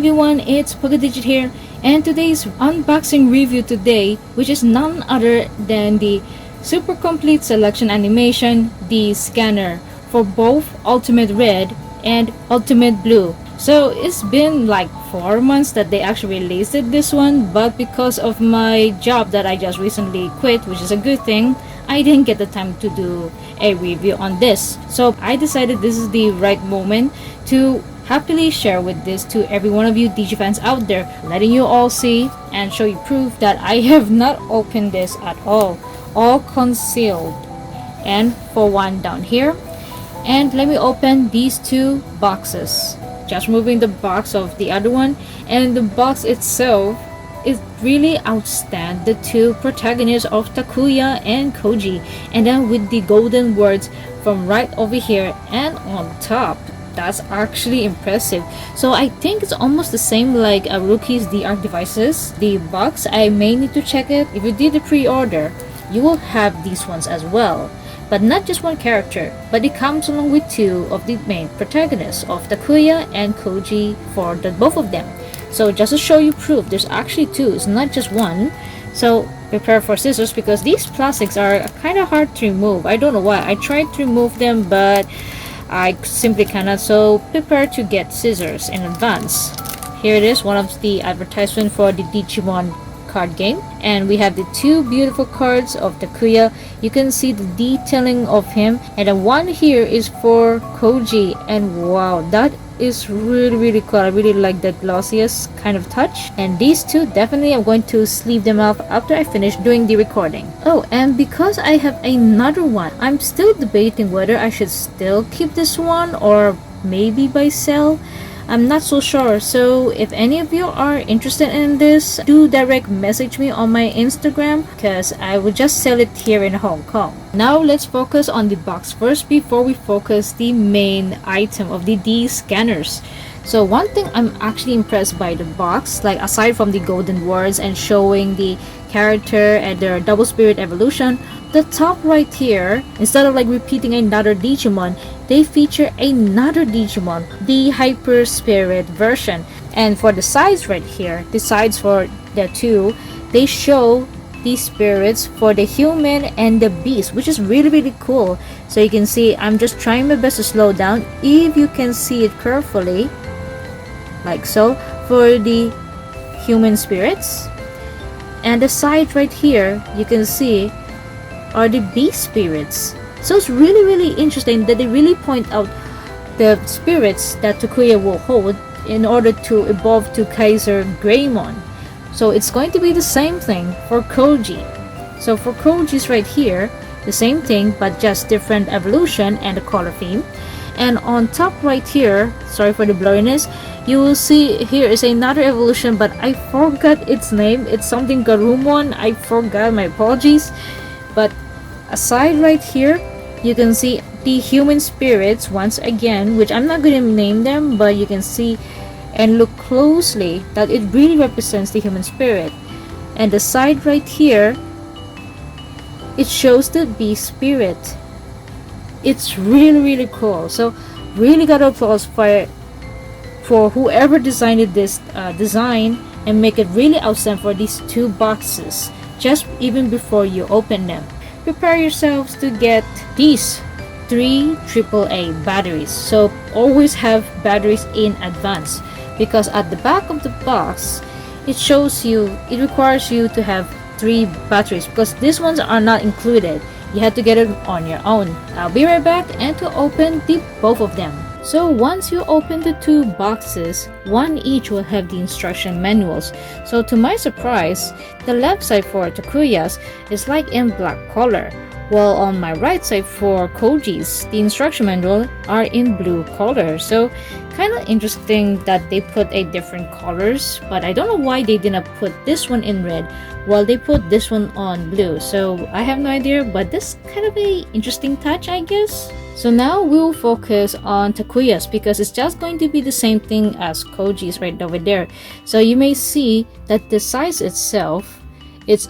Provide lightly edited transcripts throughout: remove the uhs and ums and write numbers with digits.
everyone, it's Digit here, and today's unboxing review today, which is none other than the Super Complete Selection Animation D Scanner for both Ultimate Red and Ultimate Blue. So it's been like 4 months that they actually released this one, but because of my job that I just recently quit, which is a good thing, I didn't get the time to do a review on this. So I decided this is the right moment to happily share with this to every one of you Digifans out there, letting you all see and show you proof that I have not opened this at all concealed. And for one down here, and let me open these two boxes, just removing the box of the other one, and the box itself is really outstanding. The two protagonists of Takuya and Koji, and then with the golden words from right over here and on top. That's actually impressive. So I think it's almost the same like a Rookie's DR devices. The box, I may need to check it. If you did the pre-order, you will have these ones as well, but not just one character, but it comes along with two of the main protagonists of Takuya and Koji for the both of them. So just to show you proof, there's actually two, it's not just one. So prepare for scissors because these plastics are kind of hard to remove. I don't know why. I tried to remove them, but I simply cannot, so prepare to get scissors in advance. Here it is, one of the advertisement for the Digimon card game, and we have the two beautiful cards of Takuya. You can see the detailing of him, and the one here is for Koji, and wow, that is really cool. I really like that glossiest kind of touch, and these two definitely I'm going to sleeve them up after I finish doing the recording. Oh, and because I have another one, I'm still debating whether I should still keep this one or maybe buy sell. I'm not so sure, so if any of you are interested in this, do direct message me on my Instagram because I will just sell it here in Hong Kong. Now let's focus on the box first before we focus the main item of the D Scanners. So one thing I'm actually impressed by the box, like aside from the golden words and showing the character and their double spirit evolution, the top right here, instead of like repeating another Digimon, they feature another Digimon, the Hyper Spirit version. And for the sides right here, the sides for the two, they show the spirits for the human and the beast, which is really cool. So you can see, I'm just trying my best to slow down if you can see it carefully, like so, for the human spirits. And the side right here, you can see, are the beast spirits. So it's really interesting that they really point out the spirits that Takuya will hold in order to evolve to Kaiser Greymon. So it's going to be the same thing for Koji. So for Koji's right here, the same thing but just different evolution and the color theme. And on top right here, sorry for the blurriness, you will see here is another evolution, but I forgot its name. It's something Garumon. I forgot, my apologies. But aside right here, you can see the human spirits once again, which I'm not going to name them, but you can see and look closely that it really represents the human spirit. And the side right here, it shows the beast spirit. It's really cool. So really got applause for whoever designed this design and make it really outstanding for these two boxes just even before you open them. Prepare yourselves to get these 3 AAA batteries, so always have batteries in advance because at the back of the box it shows you, it requires you to have 3 batteries because these ones are not included. You have to get it on your own. I'll be right back and to open both of them. So once you open the 2 boxes, one each will have the instruction manuals. So to my surprise, the left side for Takuya's is like in black color, while on my right side for Koji's, the instruction manual are in blue color. So kind of interesting that they put a different colors, but I don't know why they didn't put this one in red while they put this one on blue. So I have no idea, but this kind of a interesting touch, I guess. So now we'll focus on Takuya's because it's just going to be the same thing as Koji's right over there. So you may see that the size itself, it's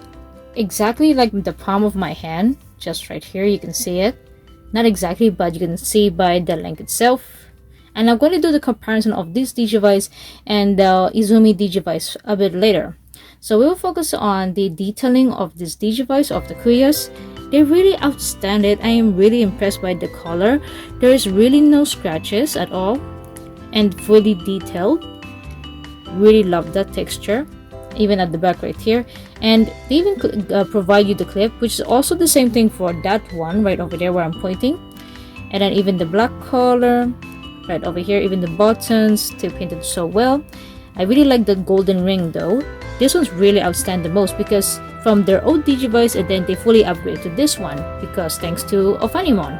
exactly like the palm of my hand, just right here. You can see it, not exactly, but you can see by the length itself. And I'm going to do the comparison of this Digivice and the Izumi Digivice a bit later. So we will focus on the detailing of this Digivice of the Kuyas. They're really outstanding. I am really impressed by the color. There is really no scratches at all and fully detailed. Really love that texture, even at the back right here. And they even provide you the clip, which is also the same thing for that one right over there where I'm pointing. And then even the black color right over here, even the buttons still painted so well. I really like the golden ring though. This one's really outstanding the most because from their old Digivice and then they fully upgrade to this one because thanks to Ophanimon.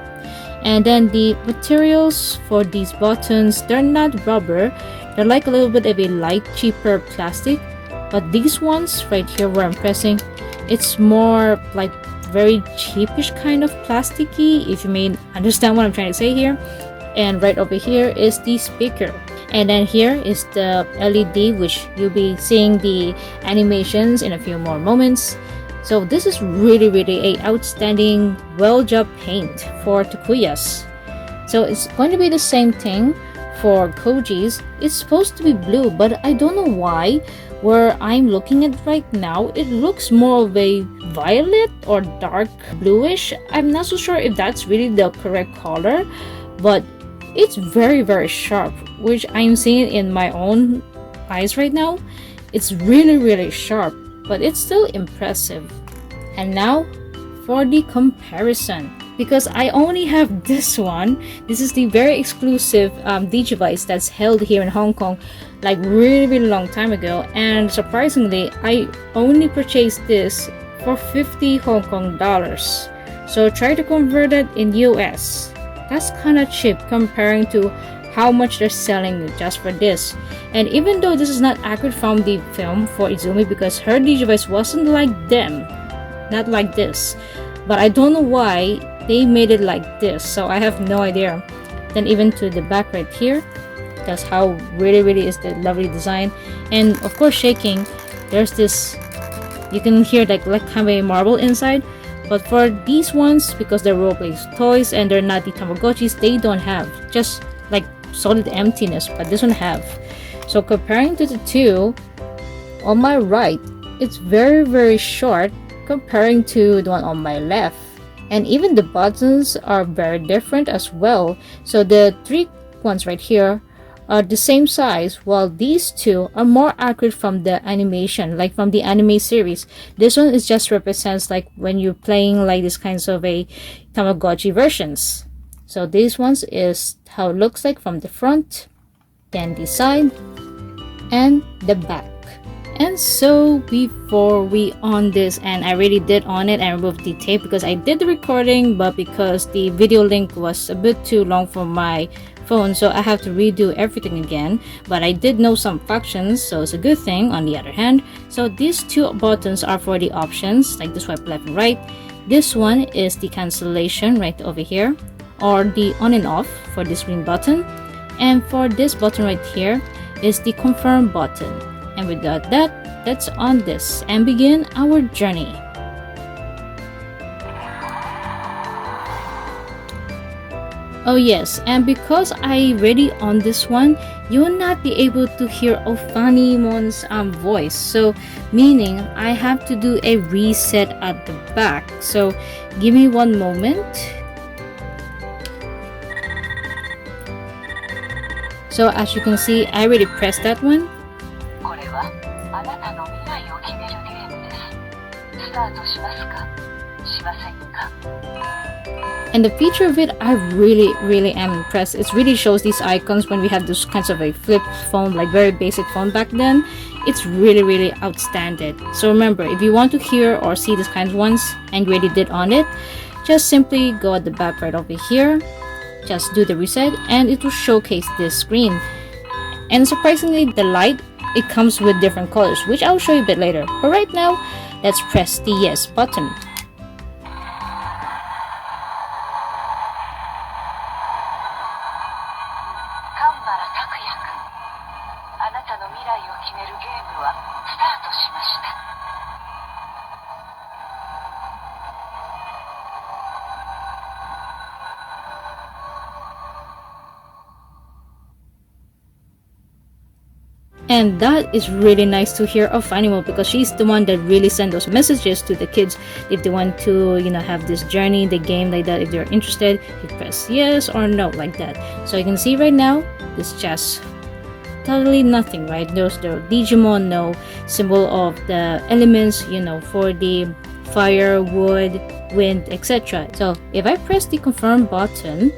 And then the materials for these buttons, they're not rubber, they're like a little bit of a light cheaper plastic, but these ones right here where I'm pressing, it's more like very cheapish kind of plasticky, if you may understand what I'm trying to say here. And right over here is the speaker. And then here is the LED, which you'll be seeing the animations in a few more moments. So this is really a outstanding, well-job paint for Takuyas. So it's going to be the same thing for Koji's. It's supposed to be blue, but I don't know why. Where I'm looking at right now, it looks more of a violet or dark bluish. I'm not so sure if that's really the correct color, but it's very sharp, which I'm seeing in my own eyes right now. It's really sharp, but it's still impressive. And now for the comparison, because I only have this one. This is the very exclusive Digivice that's held here in Hong Kong like really long time ago, and surprisingly I only purchased this for 50 Hong Kong dollars. So try to convert it in US. That's kind of cheap comparing to how much they're selling just for this. And even though this is not accurate from the film for Izumi because her Digivice wasn't like them, not like this, but I don't know why they made it like this, so I have no idea. Then even to the back right here, that's how really is the lovely design. And of course shaking, there's this, you can hear like kind of a marble inside. But for these ones, because they're role-play toys and they're not the Tamagotchis, they don't have, just like solid emptiness, but this one have. So comparing to the two, on my right, it's very short comparing to the one on my left. And even the buttons are very different as well. So the three ones right here are the same size, while these two are more accurate from the animation, like from the anime series. This one is just represents like when you're playing like these kinds of a Tamagotchi versions. So these ones is how it looks like from the front, then the side, and the back. And so before we on this, and I really did on it and removed the tape because I did the recording, but because the video link was a bit too long for my phone, so I have to redo everything again. But I did know some functions, so it's a good thing on the other hand. So these two buttons are for the options, like the swipe left and right. This one is the cancellation right over here, or the on and off for this green button. And for this button right here is the confirm button. And without that, let's on this and begin our journey. Oh yes, and because I already on this one, you will not be able to hear Ophanimon's voice. So meaning I have to do a reset at the back. So give me one moment. So as you can see, I already pressed that one. And the feature of it, I really am impressed. It really shows these icons when we have those kinds of a flip phone, like very basic phone back then. It's really outstanding. So remember, if you want to hear or see these kinds of ones and you already did on it, just simply go at the back right over here, just do the reset, and it will showcase this screen. And surprisingly, the light, it comes with different colors, which I'll show you a bit later. But right now, let's press the yes button. And that is really nice to hear of Animal, because she's the one that really sent those messages to the kids if they want to, have this journey, the game like that. If they're interested, you press yes or no like that. So you can see right now, it's just totally nothing, right? There's no Digimon, no symbol of the elements, for the fire, wood, wind, etc. So if I press the confirm button,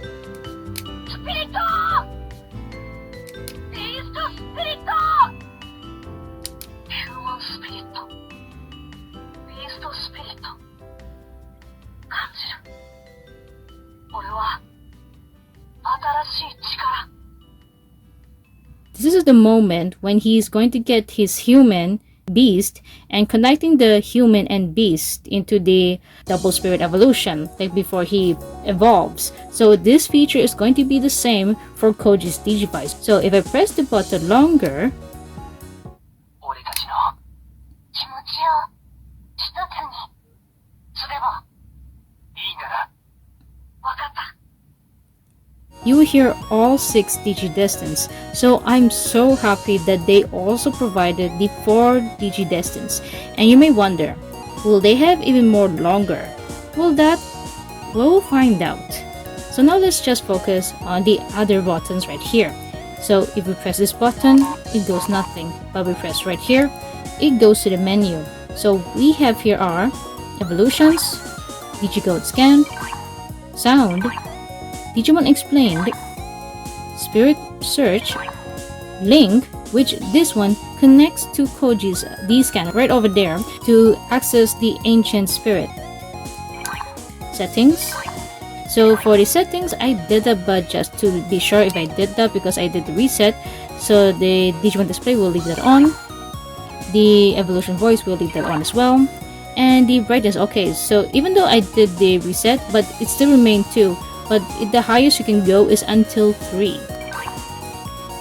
this is the moment when he's going to get his human beast and connecting the human and beast into the double spirit evolution, like before he evolves. So this feature is going to be the same for Koji's Digivice. So if I press the button longer, you will hear all 6 Digidestins. So I'm so happy that they also provided the 4 Digidestins. And you may wonder, will they have even more longer? We'll find out. So now let's just focus on the other buttons right here. So if we press this button, it goes nothing. But we press right here, it goes to the menu. So we have here are evolutions, Digicode scan, sound, Digimon explained, spirit search, link, which this one connects to Koji's D scanner right over there to access the ancient spirit. Settings. So for the settings, I did that, but just to be sure if I did that, because I did the reset, so the Digimon display will leave that on, the evolution voice will leave that on as well, and the brightness. Okay, so even though I did the reset, but it still remained 2. But the highest you can go is until 3.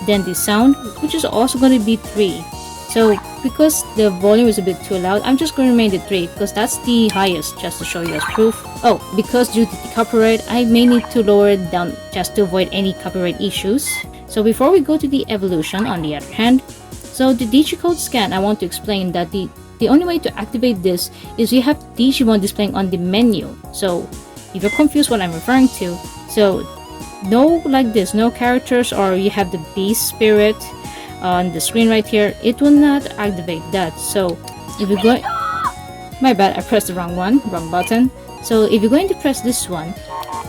Then the sound, which is also going to be 3. So because the volume is a bit too loud, I'm just going to remain at 3 because that's the highest, just to show you as proof. Oh, because due to the copyright, I may need to lower it down just to avoid any copyright issues. So before we go to the evolution, on the other hand, so the Digicode scan, I want to explain that the only way to activate this is you have Digimon displaying on the menu. So if you're confused what I'm referring to, so no like this, no characters, or you have the beast spirit on the screen right here, it will not activate that. So if you're going, my bad, I pressed the wrong button. So if you're going to press this one,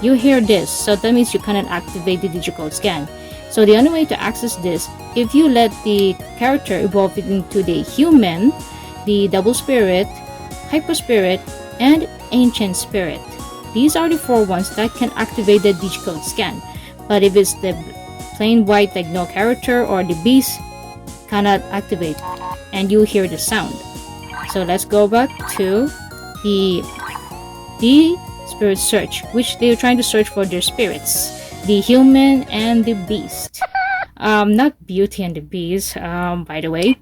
you hear this, so that means you cannot activate the Digicode scan. So the only way to access this, if you let the character evolve into the human, the double spirit, hyper spirit, and ancient spirit. These are the 4 ones that can activate the Digicode scan. But if it's the plain white, like no character, or the beast, cannot activate, and you hear the sound. So let's go back to the spirit search, which they're trying to search for their spirits, the human and the beast. Not Beauty and the Beast, by the way.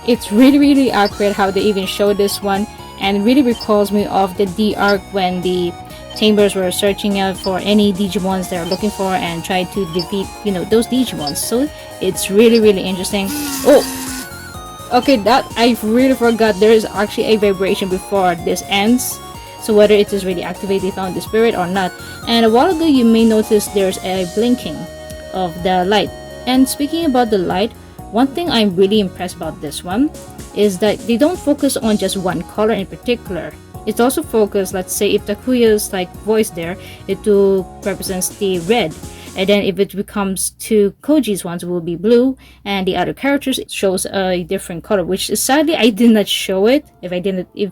It's really accurate how they even show this one, and really recalls me of the D arc when the Chambers were searching out for any Digimons they're looking for and try to defeat, those Digimons. So it's really interesting. Oh, okay, that I really forgot. There is actually a vibration before this ends. So whether it is really activated, they found the spirit or not. And a while ago, you may notice there's a blinking of the light. And speaking about the light, one thing I'm really impressed about this one is that they don't focus on just one color in particular. It's also focused, let's say if Takuya's voice there, it will represents the red. And then if it becomes to Koji's ones, it will be blue. And the other characters, it shows a different color, which is sadly I did not show it. If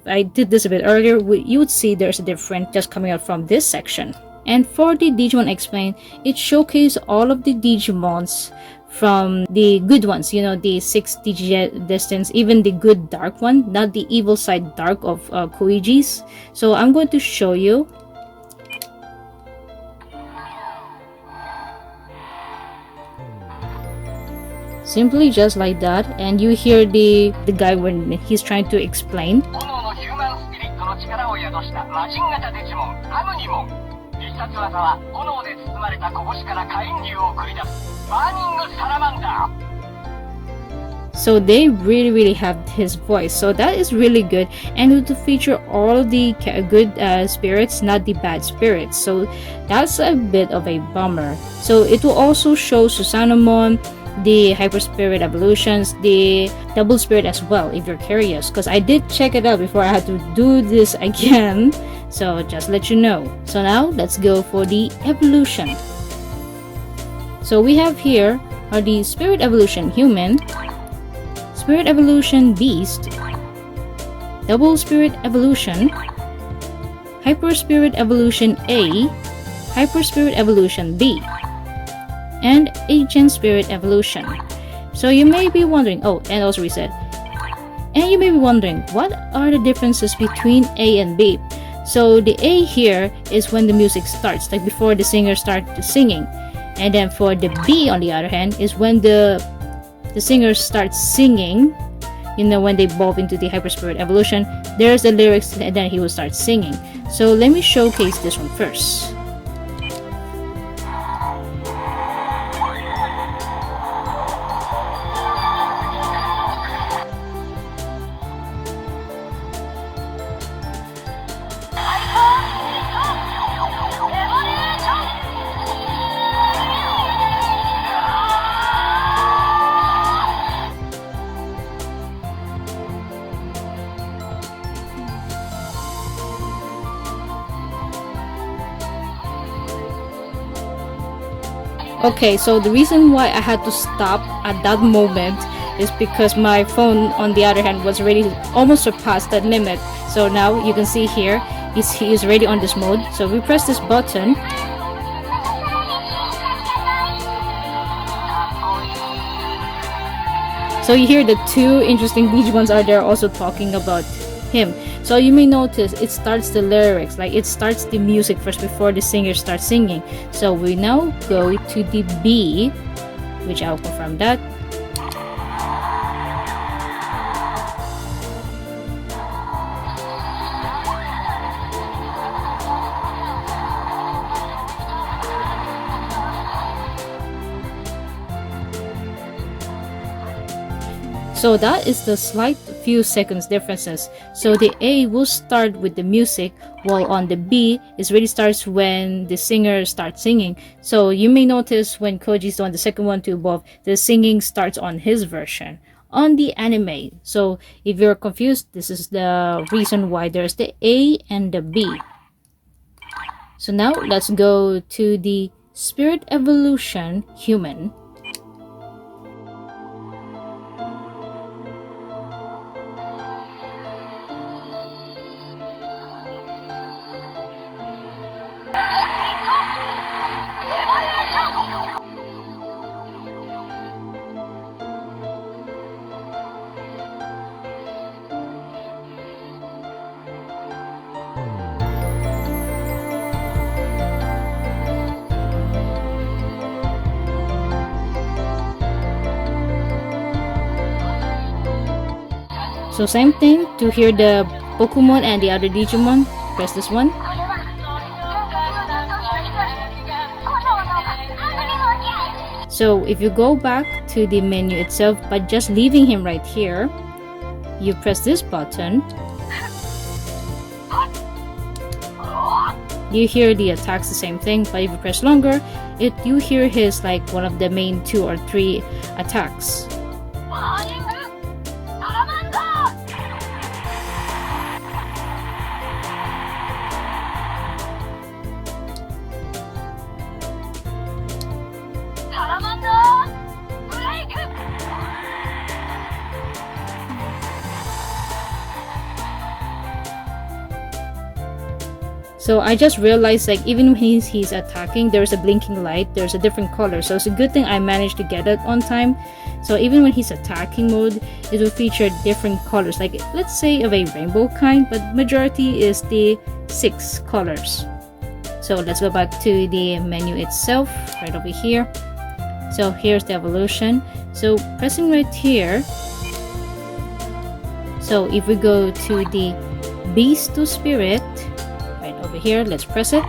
I did this a bit earlier, you would see there's a difference just coming out from this section. And for the Digimon Explained, it showcases all of the Digimons from the good ones, the 6 Digidestins, even the good dark one, not the evil side dark of Koiji's. So I'm going to show you. Simply just like that, and you hear the guy when he's trying to explain. 必殺技は炎で包まれた拳から火炎竜を繰り出すバーニングサラマンダー。 So they really have his voice, so that is really good, and it will feature all the good spirits, not the bad spirits, so that's a bit of a bummer. So it will also show Susanamon, the hyper spirit evolutions, the double spirit as well, if you're curious, because I did check it out before I had to do this again, so just let you know. So now let's go for the evolution. So we have here are the spirit evolution human, Spirit Evolution Beast, Double Spirit Evolution, Hyper Spirit Evolution A, Hyper Spirit Evolution B, and Agent Spirit Evolution. So you may be wondering, oh, and also reset. And you may be wondering, what are the differences between A and B? So the A here is when the music starts, like before the singer starts singing. And then for the B, on the other hand, is when the singer starts singing, you know, when they evolve into the hyper spirit evolution, there's the lyrics and then he will start singing. So let me showcase this one first. Okay, so the reason why I had to stop at that moment is because my phone, on the other hand, was already almost surpassed that limit. So now you can see here, he is already on this mode. So we press this button. So you hear the two interesting Digimons are there also talking about him. So you may notice it starts the lyrics, like it starts the music first before the singer starts singing. So we now go to the B, which I'll confirm that. So that is the slight few seconds differences. So the A will start with the music, while on the B it really starts when the singer starts singing. So you may notice when Koji's on the second one to evolve, the singing starts on his version on the anime. So if you're confused, this is the reason why there's the A and the B. So now let's go to the Spirit Evolution Human. So same thing, to hear the Pokemon and the other Digimon, press this one. So if you go back to the menu itself by just leaving him right here, you press this button, you hear the attacks the same thing, but if you press longer, you hear his like one of the main 2 or 3 attacks. So I just realized, like, even when he's attacking, there's a blinking light, there's a different color. So it's a good thing I managed to get it on time. So even when he's attacking mode, it will feature different colors, like let's say of a rainbow kind, but majority is the 6 colors. So let's go back to the menu itself, right over here. So here's the evolution. So pressing right here. So if we go to the Beast to Spirit, right over here, let's press it.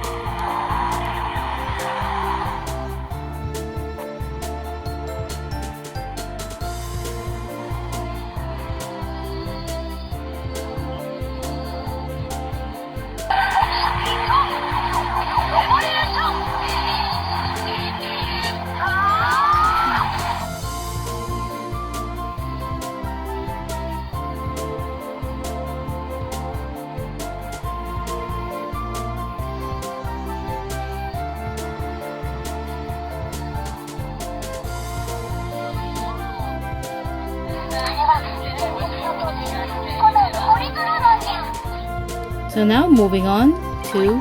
So now moving on to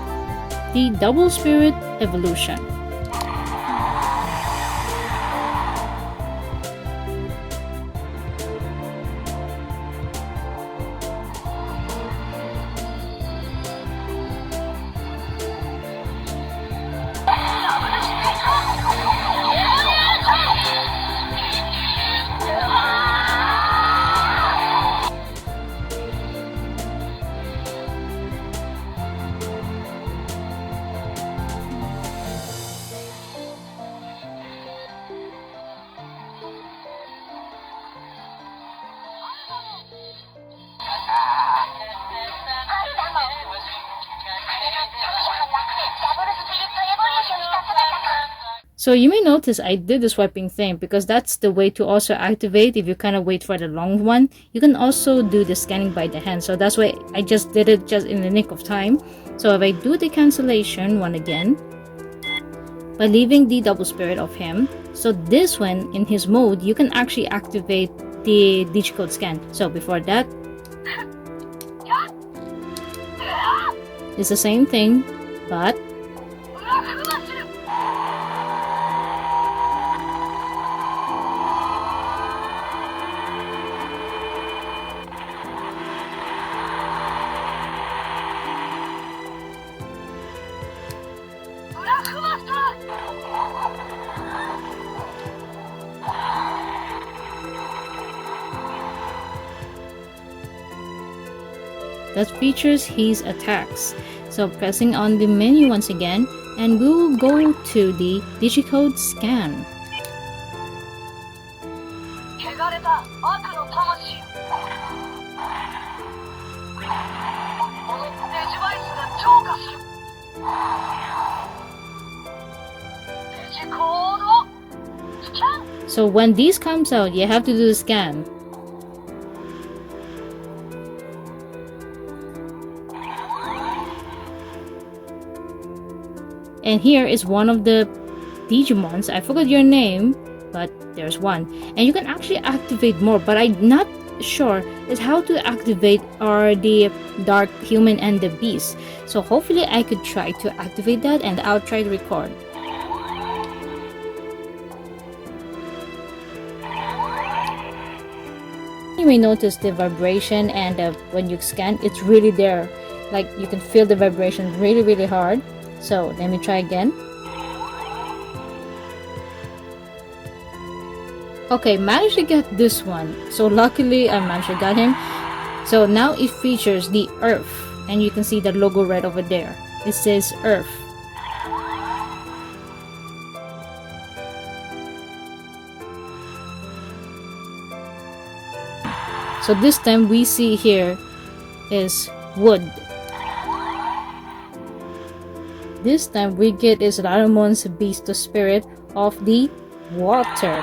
the double spirit evolution. So you may notice I did the swiping thing because that's the way to also activate. If you kind of wait for the long one, you can also do the scanning by the hand. So that's why I just did it just in the nick of time. So if I do the cancellation one again, by leaving the double spirit of him, so this one in his mode, you can actually activate the digicode scan. So before that, it's the same thing, but that features his attacks. So pressing on the menu once again, and we will go to the digicode scan. So when these comes out, you have to do the scan. And here is one of the Digimons. I forgot your name, but there's one. And you can actually activate more, but I'm not sure is how to activate are the dark human and the beast. So hopefully I could try to activate that, and I'll try to record. You may notice the vibration, and when you scan, it's really there. Like you can feel the vibration really hard. So let me try again. Okay, managed to get this one. So luckily I managed to get him. So now it features the Earth, and you can see the logo right over there. It says Earth. So this time we see here is wood. This time we get is Ramon's beast, the spirit of the water.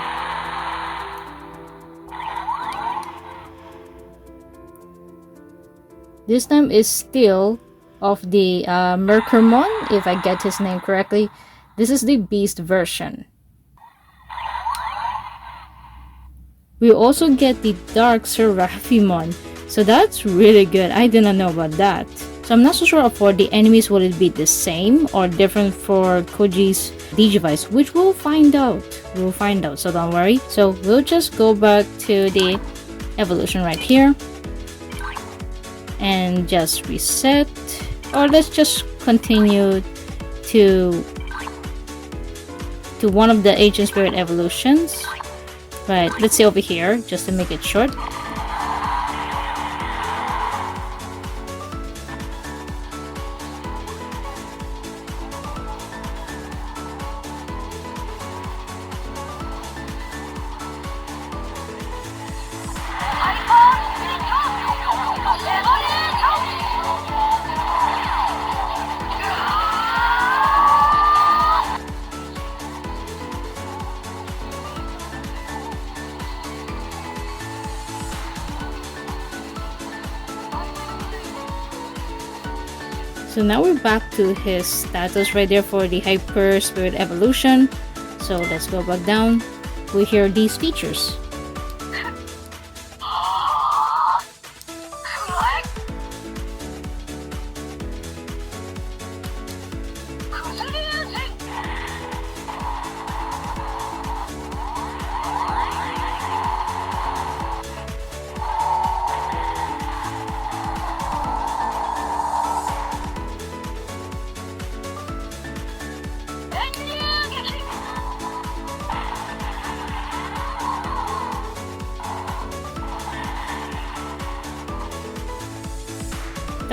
This time is still of the Mercurmon, if I get his name correctly. This is the beast version. We also get the Dark Seraphimon. So that's really good. I did not know about that. So I'm not so sure for the enemies, will it be the same or different for Koji's Digivice, which we'll find out. We'll find out, so don't worry. So we'll just go back to the evolution right here and just reset, or let's just continue to one of the ancient spirit evolutions. Right, let's see over here just to make it short. So now we're back to his status right there for the Hyper Spirit Evolution. So let's go back down. We hear these features.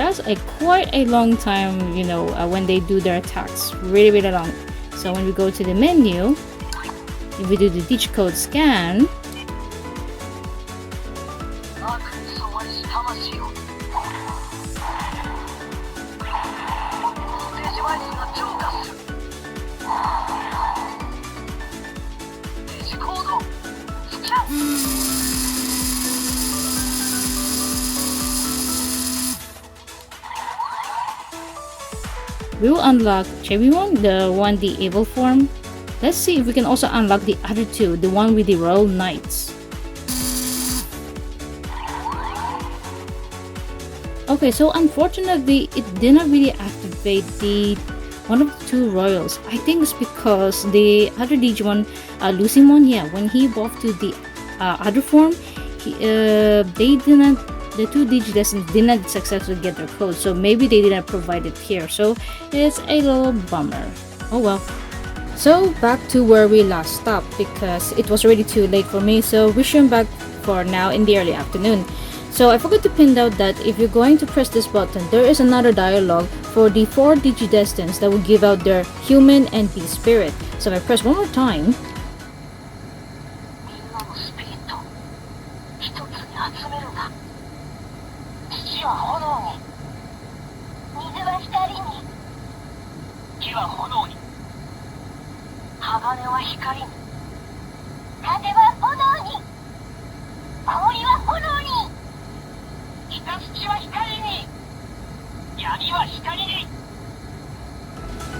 that's a quite a long time, you know, when they do their attacks, really long. So when we go to the menu, if we do the digicode scan, we will unlock Digimon, the evil form. Let's see if we can also unlock the other two, the one with the Royal Knights. Okay, so unfortunately, it didn't really activate the one of the two royals. I think it's because the other Digimon, Lucimon, yeah, when he evolved to the other form, the two Digidestins did not successfully get their code, so maybe they didn't provide it here, so it's a little bummer. Oh well. So back to where we last stopped, because it was already too late for me, so resume back for now in the early afternoon. So I forgot to pin out that if you're going to press this button, there is another dialogue for the 4 Digidestins that will give out their human and beast spirit. So if I press one more time,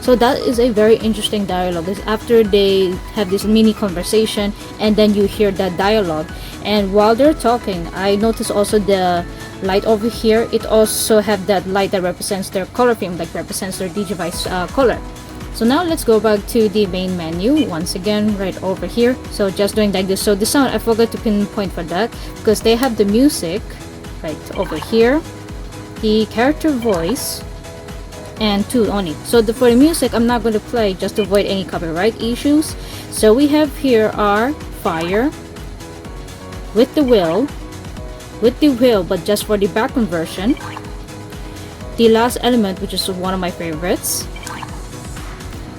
so that is a very interesting dialogue. It's after they have this mini conversation and then you hear that dialogue, and while they're talking, I noticed also the light over here, it also have that light that represents their color theme, like represents their Digivice color. So now let's go back to the main menu once again, right over here. So just doing like this. So the sound, I forgot to pinpoint for that because they have the music right over here, the character voice, and 2 only. So for the music, I'm not going to play just to avoid any copyright issues. So we have here our fire with the wheel, but just for the background version, the last element, which is one of my favorites,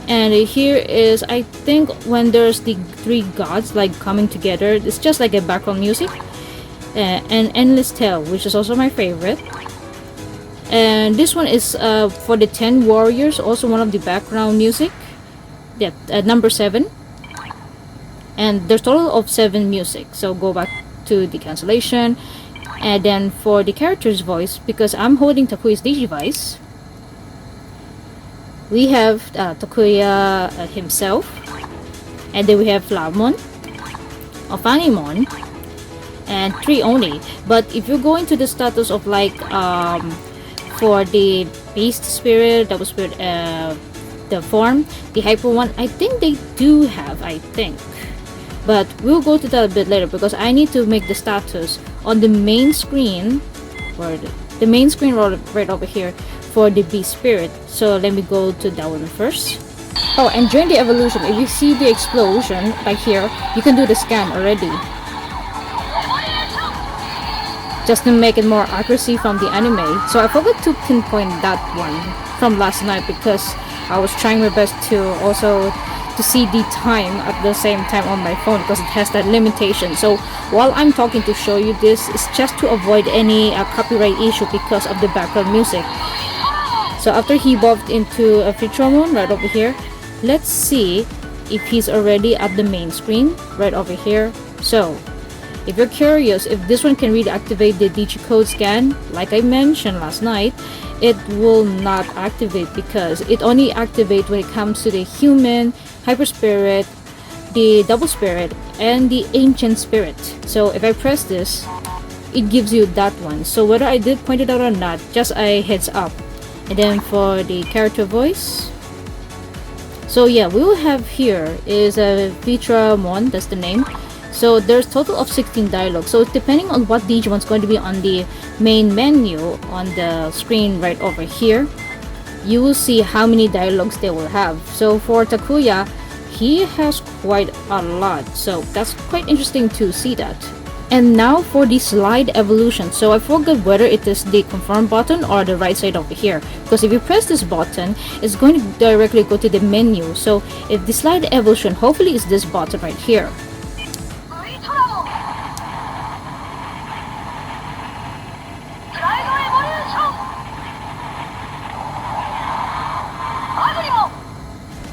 and here is, I think, when there's the 3 gods like coming together, it's just like a background music, and Endless Tale, which is also my favorite. And this one is for the 10 warriors, also one of the background music, yeah, number 7, and there's total of 7 music. So go back to the cancellation, and then for the character's voice, because I'm holding Takuya's Digivice, we have Takuya himself, and then we have Flamon, Ofanimon, and 3 only. But if you go into the status of like for the beast spirit, double spirit, the form, the hyper one, I think they do have, I think, but we'll go to that a bit later because I need to make the status on the main screen, or the main screen right over here for the beast spirit. So let me go to that one first. Oh, and during the evolution, if you see the explosion right here, you can do the scan already, just to make it more accuracy from the anime. So I forgot to pinpoint that one from last night because I was trying my best to also to see the time at the same time on my phone because it has that limitation. So while I'm talking to show you this, it's just to avoid any copyright issue because of the background music. So after he evolved into a Futuromon right over here, let's see if he's already at the main screen right over here. So if you're curious if this one can really activate the digicode scan, like I mentioned last night, it will not activate because it only activates when it comes to the human, hyper spirit, the double spirit, and the ancient spirit. So if I press this, it gives you that one. So whether I did point it out or not, just a heads up. And then for the character voice, so yeah, we will have here is a Vitramon, that's the name. So there's total of 16 dialogues. So depending on what Digimon's going to be on the main menu on the screen right over here, you will see how many dialogues they will have. So for Takuya, he has quite a lot. So that's quite interesting to see that. And now for the slide evolution. So I forgot whether it is the confirm button or the right side over here. Because if you press this button, it's going to directly go to the menu. So if the slide evolution, hopefully is this button right here.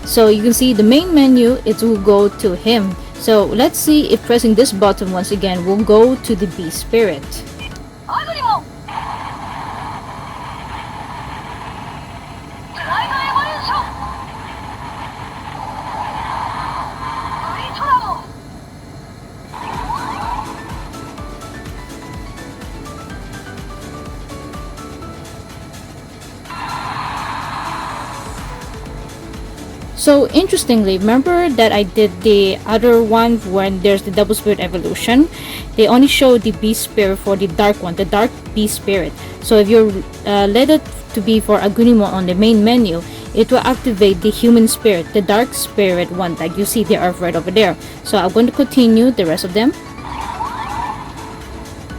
So you can see the main menu, it will go to him. So let's see if pressing this button once again will go to the Beast Spirit. So interestingly, remember that I did the other one when there's the double spirit evolution. They only show the beast spirit for the dark one, the dark beast spirit. So if you let it to be for Agunimon on the main menu, it will activate the human spirit, the dark spirit one that you see they are right over there. So I'm going to continue the rest of them.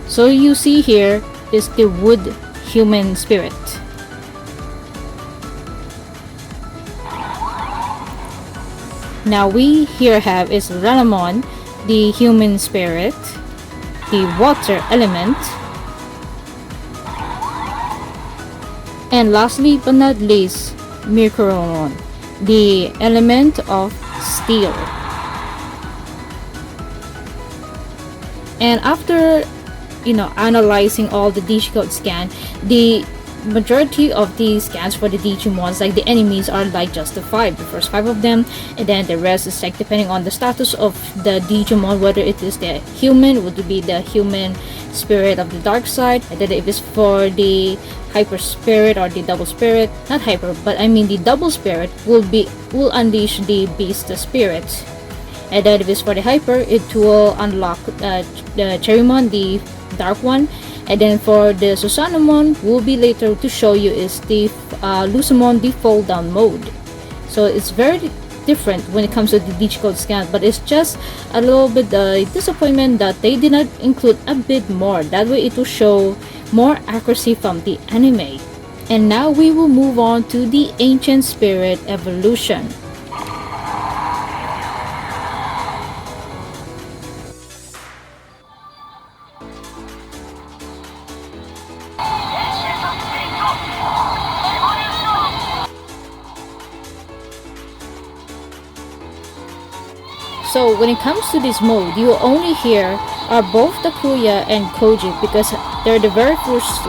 So you see here is the wood human spirit. Now we here have is Ranamon, the human spirit, the water element, and lastly but not least, Mirkoromon, the element of steel. And after analyzing all the Digicode scan, the majority of these scans for the Digimons, like the enemies, are like just the 5, the first 5 of them, and then the rest is like depending on the status of the Digimon, whether it is the human, would be the human spirit of the dark side, and then if it's for the hyper spirit or the double spirit, not hyper, but I mean the double spirit will unleash the beast spirit, and then if it's for the hyper, it will unlock the Cherrymon, the dark one. And then for the Susanamon, will be later to show you is the Lucimon, the fall down mode. So it's very different when it comes to the Digicode scan, but it's just a little bit disappointment that they did not include a bit more. That way it will show more accuracy from the anime. And now we will move on to the Ancient Spirit evolution. So when it comes to this mode, you will only hear are both Takuya and Koji, because they're the very first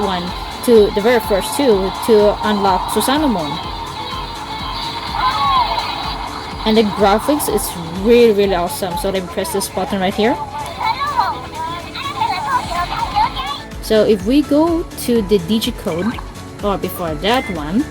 two to unlock Susanamon. And the graphics is really awesome. So let me press this button right here. So if we go to the Digicode, or before that one,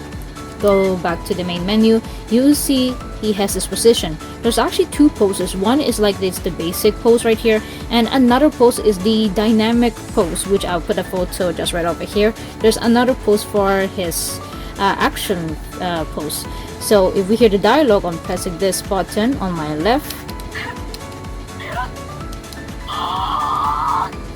go back to the main menu, you will see he has this position. There's actually 2 poses. One is like this, the basic pose right here, and another pose is the dynamic pose, which I'll put a photo just right over here. There's another pose for his action pose. So if we hear the dialogue, I'm pressing this button on my left.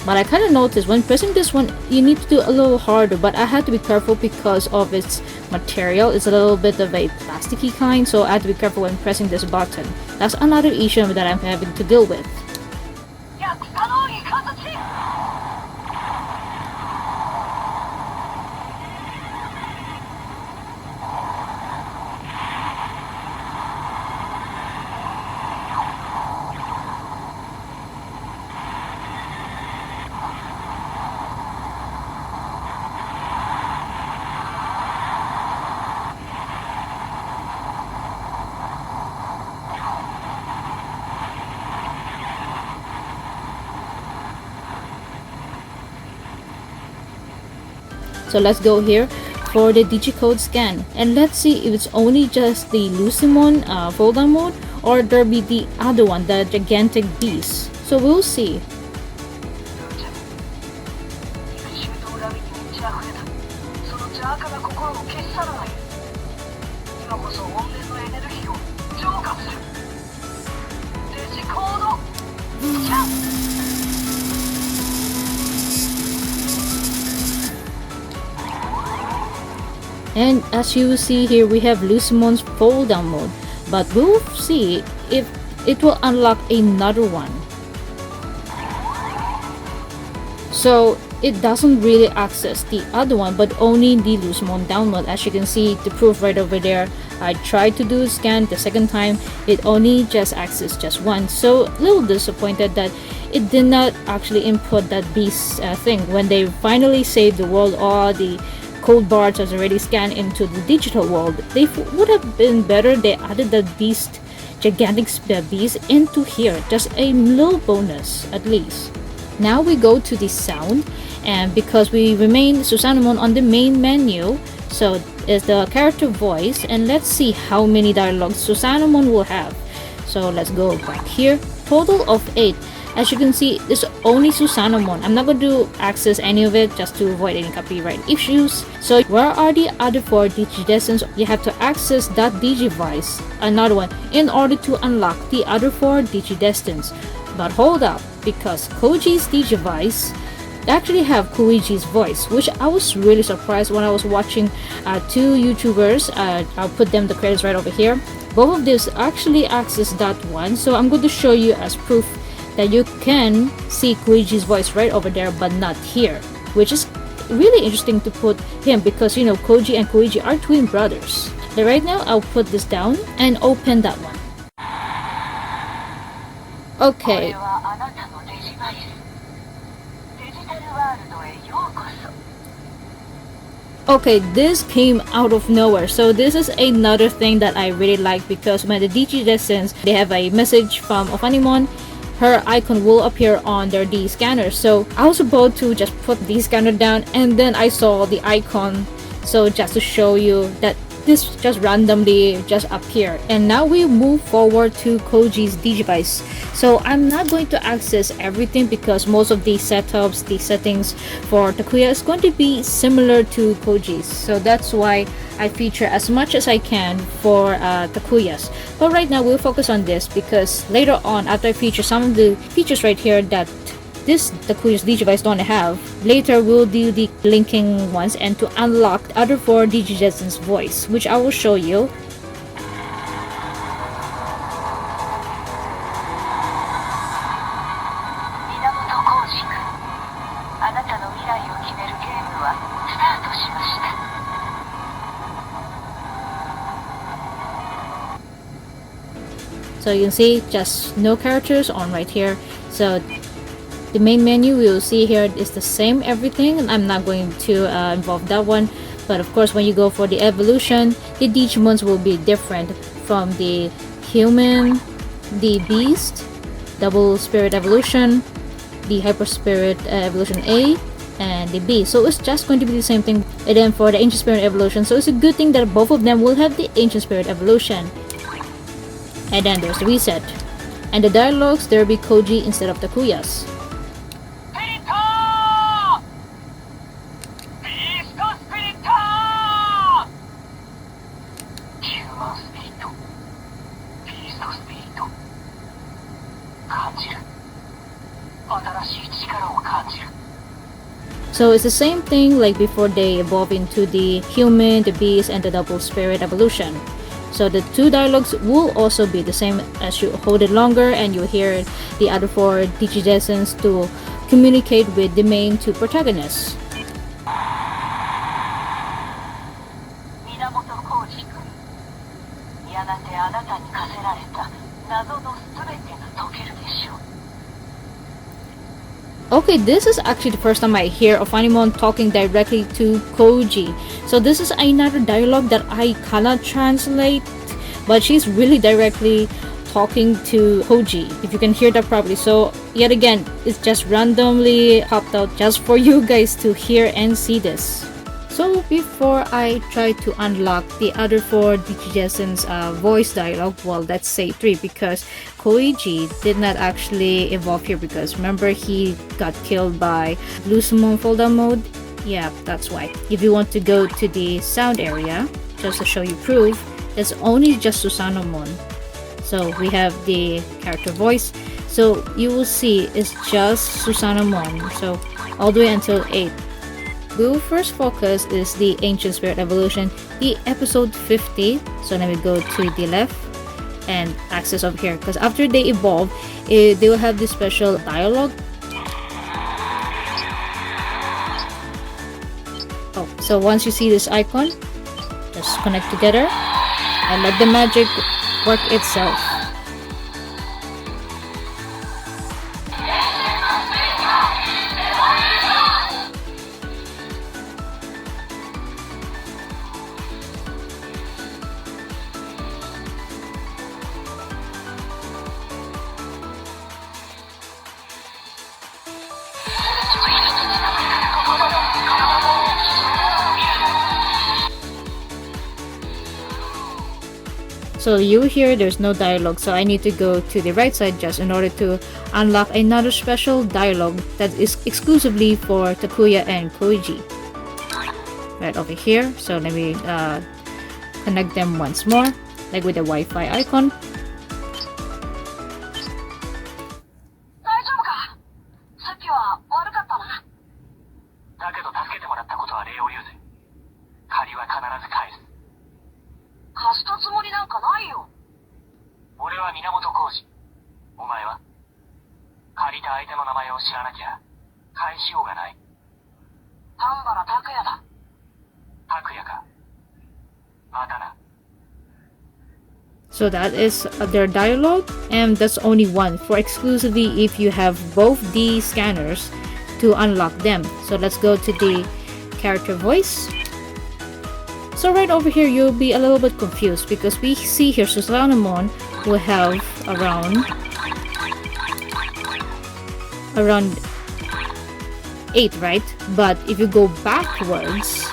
But I kind of noticed when pressing this one, you need to do a little harder, but I had to be careful because of its material. It's a little bit of a plasticky kind, so I had to be careful when pressing this button. That's another issue that I'm having to deal with. So let's go here for the Digicode scan, and let's see if it's only just the Lucimon fold down mode, or there be the other one, the gigantic beast. So we'll see. And as you see here, we have Lucimon's fold down mode, but we'll see if it will unlock another one. So it doesn't really access the other one, but only the Lucimon down mode. As you can see, the proof right over there, I tried to do a scan the second time, it only just accessed just one. So a little disappointed that it did not actually input that beast thing. When they finally saved the world, all the code bars has already scanned into the digital world. They would have been better they added the beast, gigantic beast into here, just a little bonus at least. Now we go to the sound, and because we remain Susanamon on the main menu, so it's the character voice, and let's see how many dialogues Susanamon will have. So let's go back here. Total of 8. As you can see, there's only Susanamon. I'm not going to access any of it just to avoid any copyright issues. So where are the other 4 Digidestins? You have to access that Digivice, another one, in order to unlock the other 4 Digidestins. But hold up, because Koji's Digivice actually have Koichi's voice, which I was really surprised when I was watching 2 YouTubers. I'll put them the credits right over here. Both of this actually access that one, so I'm going to show you as proof that you can see Koichi's voice right over there, but not here, which is really interesting to put him because you know Koji and Koichi are twin brothers. But right now, I'll put this down and open that one. Okay. Okay, this came out of nowhere. So this is another thing that I really like because when the Digidestins, they have a message from Ophanimon, her icon will appear on their D scanner. So I was about to just put the scanner down and then I saw the icon. So just to show you that this just randomly just appeared. And now we move forward to Koji's Digivice. So I'm not going to access everything because most of the setups, the settings for Takuya is going to be similar to Koji's. So that's why I feature as much as I can for Takuya's. But right now we'll focus on this because later on after I feature some of the features right here that this Takuya's Digivice don't have, later we'll do the linking ones and to unlock the other 4 Digidestin's voice, which I will show you. So you can see just no characters on right here. So the main menu we will see here is the same everything, and I'm not going to involve that one. But of course, when you go for the evolution, the Digimons will be different from the human, the beast, double spirit evolution, the hyper spirit evolution A, and the B. So it's just going to be the same thing. And then for the ancient spirit evolution, so it's a good thing that both of them will have the ancient spirit evolution. And then there's the reset. And the dialogues, there will be Koji instead of Takuya's. So it's the same thing like before they evolve into the human, the beast, and the double spirit evolution. So the 2 dialogues will also be the same as you hold it longer and you hear the other 4 Digidestins to communicate with the main 2 protagonists. Okay, this is actually the first time I hear Ophanimon talking directly to Koji. So this is another dialogue that I cannot translate, but she's really directly talking to Koji, if you can hear that properly. So yet again, it's just randomly popped out just for you guys to hear and see this. So before I try to unlock the other 4 Digidestin's voice dialogue, well, let's say 3 because Koichi did not actually evolve here because remember he got killed by Lucimon fold-down mode. Yeah, that's why. If you want to go to the sound area, just to show you proof, it's only just Susanamon. So we have the character voice. So you will see it's just Susanamon. So all the way until 8. we will first focus is the Ancient Spirit Evolution, the episode 50. So let me go to the left and access over here, because after they evolve, they will have this special dialogue. Oh, so once you see this icon, just connect together and let the magic work itself. So you hear there's no dialogue, so I need to go to the right side just in order to unlock another special dialogue that is exclusively for Takuya and Koji. Right over here, so let me connect them once more, like with the Wi-Fi icon. 大丈夫か？さっきは悪かったな。だけど助けてもらったことは礼を言うぜ。借りは必ず返す。貸したつもりなんかないよ。俺は源浩二。お前は？借りた相手の名前を知らなきゃ返しようがない。丹原拓也だ。拓也か。またな。So that is their dialogue, and that's only one for exclusively if you have both the scanners to unlock them. So let's go to the character voice. So right over here, you'll be a little bit confused because we see here SCSA will have around 8, right? But if you go backwards,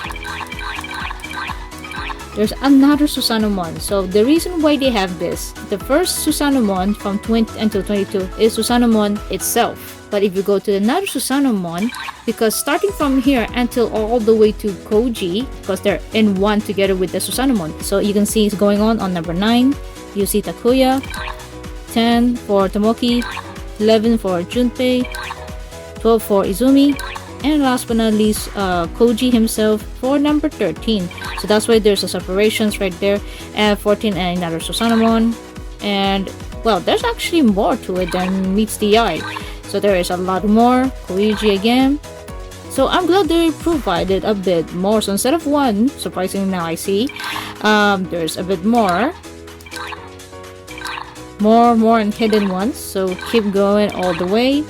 there's another SCSA. So the reason why they have this, the first SCSA from 20 until 22 is SCSA itself. But if you go to another SCSA, because starting from here until all the way to Koji, because they're in one together with the SCSA. So you can see it's going on number 9. You see Takuya, 10 for Tomoki, 11 for Junpei, 12 for Izumi, and last but not least, Koji himself for number 13. So that's why there's a separations right there, and 14 and another SCSA. And well, there's actually more to it than meets the eye. So there is a lot more. Koichi again. So I'm glad they provided a bit more. So instead of one, surprisingly now I see, there's a bit more. More and hidden ones. So keep going all the way.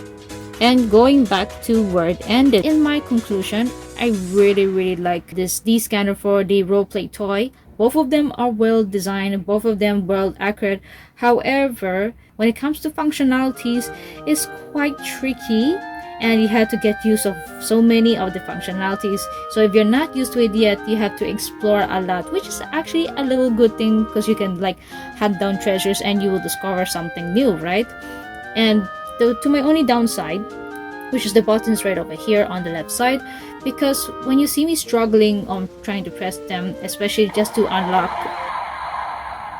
And going back to where it ended. In my conclusion, I really like this D scanner for the roleplay toy. Both of them are well designed, both of them well accurate. However, when it comes to functionalities, it's quite tricky and you have to get use of so many of the functionalities. So if you're not used to it yet, you have to explore a lot, which is actually a little good thing because you can like hunt down treasures and you will discover something new, right? And to my only downside, which is the buttons right over here on the left side, because when you see me struggling on trying to press them, especially just to unlock,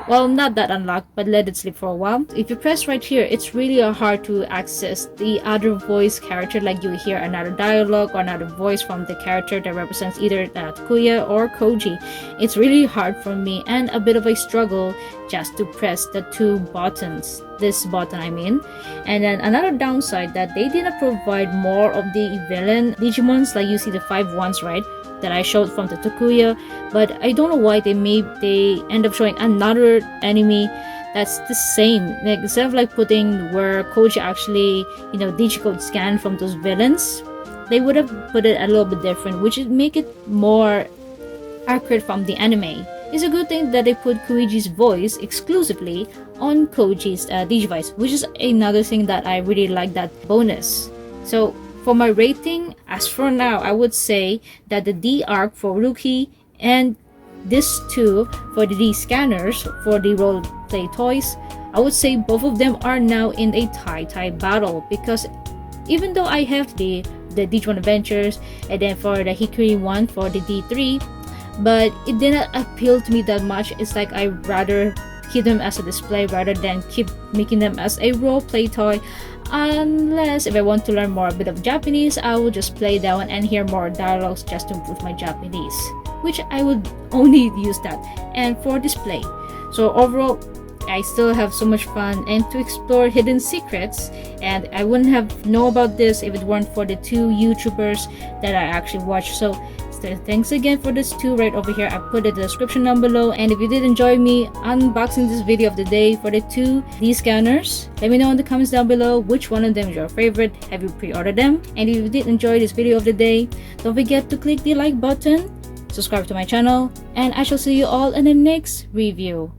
well, not that unlock, but let it sleep for a while. If you press right here, it's really hard to access the other voice character, like you hear another dialogue or another voice from the character that represents either Takuya or Koji. It's really hard for me and a bit of a struggle just to press the two buttons. This button I mean. And then another downside that they didn't provide more of the villain Digimons, like you see the 5 ones, right, that I showed from the Takuya. But I don't know why they end up showing another enemy that's the same. Like, instead of like putting where Koji actually, you know, digicode scan from those villains, they would have put it a little bit different, which would make it more accurate from the anime. It's a good thing that they put Koichi's voice exclusively on Koji's Digivice, which is another thing that I really like, that bonus. So for my rating, as for now, I would say that the D arc for Rookie and this two for the D scanners for the role play toys, I would say both of them are now in a tie battle, because even though I have the Digimon Adventures and then for the Hikari one for the D3, but it didn't appeal to me that much. It's like I rather keep them as a display rather than keep making them as a role play toy. Unless if I want to learn more a bit of Japanese, I will just play that one and hear more dialogues just to improve my Japanese, which I would only use that and for display. So overall, I still have so much fun and to explore hidden secrets, and I wouldn't have known about this if it weren't for the two YouTubers that I actually watched. So thanks again for this two right over here. I put in the description down below, and if you did enjoy me unboxing this video of the day for the two D scanners, let me know in the comments down below which one of them is your favorite. Have you pre-ordered them? And if you did enjoy this video of the day, don't forget to click the like button, subscribe to my channel, and I shall see you all in the next review.